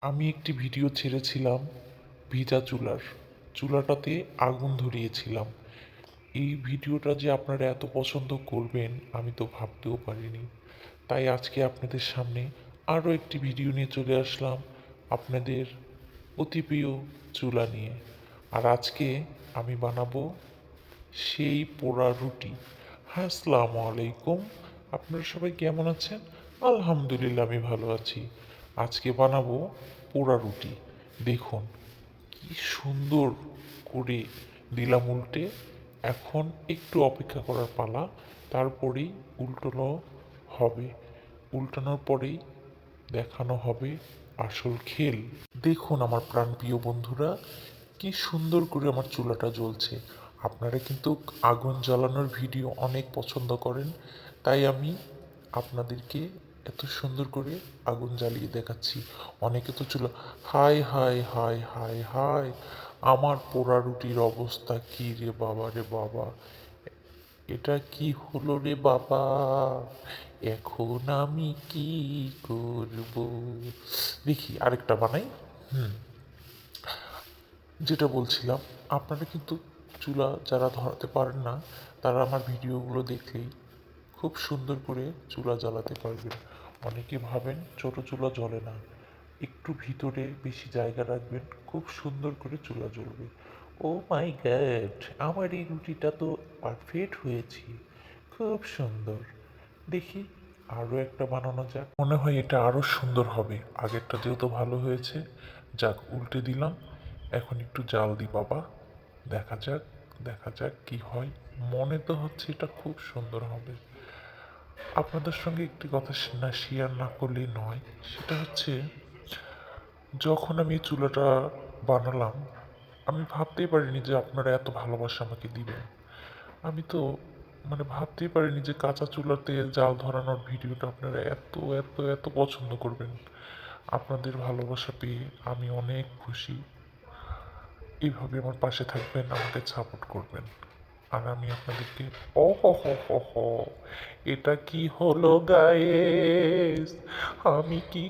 আমি একটি ভিডিও ছেড়েছিলাম ভিজা চুলাটাতে আগুন ধরিয়েছিলাম। এই ভিডিওটা যে আপনারা এত পছন্দ করবেন আমি তো ভাবতেও পারিনি। তাই আজকে আপনাদের সামনে আরও একটি ভিডিও নিয়ে চলে আসলাম আপনাদের অতি প্রিয় চুলা নিয়ে। আর আজকে আমি বানাবো সেই পোড়া রুটি। হ্যাঁ, আসসালামু আলাইকুম। আপনারা সবাই কেমন আছেন? আলহামদুলিল্লাহ, আমি ভালো আছি। আজকে বানাবো পোড়া রুটি। দেখুন কি সুন্দর করে দিলাম উল্টে। এখন একটু অপেক্ষা করার পালা, তারপরেই উল্টোনো হবে। উল্টানোর পরেই দেখানো হবে আসল খেল। দেখুন আমার প্রাণপ্রিয় বন্ধুরা, কি সুন্দর করে আমার চুলাটা জ্বলছে। আপনারা কিন্তু আগুন জ্বালানোর ভিডিও অনেক পছন্দ করেন, তাই আমি আপনাদেরকে এত সুন্দর করে আগুন জ্বালিয়ে দেখাচ্ছি। অনেকে তো চুলা, হায় হায় হায় হায় হায়, আমার পোড়া রুটির অবস্থা কি রে বাবা, রে বাবা, এটা কি হলো রে বাবা, এখন আমি কি করব। দেখি আরেকটা বানাই। যেটা বলছিলাম, আপনারা কিন্তু চুলা যারা ধরাতে পারেন না, তারা আমার ভিডিওগুলো দেখলেই খুব সুন্দর করে চুলা জ্বালাতে পারবেন। অনেকে ভাবেন ছোট চুলা জ্বলে না, একটু ভিতরে বেশি জায়গা রাখবেন, খুব সুন্দর করে চুলা জ্বলবে। ও মাই গড, আমার এই রুটিটা তো পারফেক্ট হয়েছে, খুব সুন্দর। দেখি আরও একটা বানানো যাক, মনে হয় এটা আরও সুন্দর হবে। আগেরটা যেহেতু ভালো হয়েছে, যাক উল্টে দিলাম। এখন একটু জাল দিই বাবা, দেখা যাক, দেখা যাক কি হয়। মনে তো হচ্ছে এটা খুব সুন্দর হবে। আপনাদের সঙ্গে একটি কথা না শেয়ার না করলেই নয়, সেটা হচ্ছে যখন আমি এই চুলাটা বানালাম, আমি ভাবতেই পারিনি যে আপনারা এত ভালোবাসা আমাকে দিবেন। আমি তো ভাবতেই পারিনি যে কাঁচা চুলাতে জাল ধরানোর ভিডিওটা আপনারা এত এত এত পছন্দ করবেন। আপনাদের ভালোবাসা পেয়ে আমি অনেক খুশি। এইভাবে আমার পাশে থাকবেন, আমাকে সাপোর্ট করবেন। আর আমি আপনাদেরকে, ও হো হো হো হো, এটা কি হলো গায়েস, আমি কি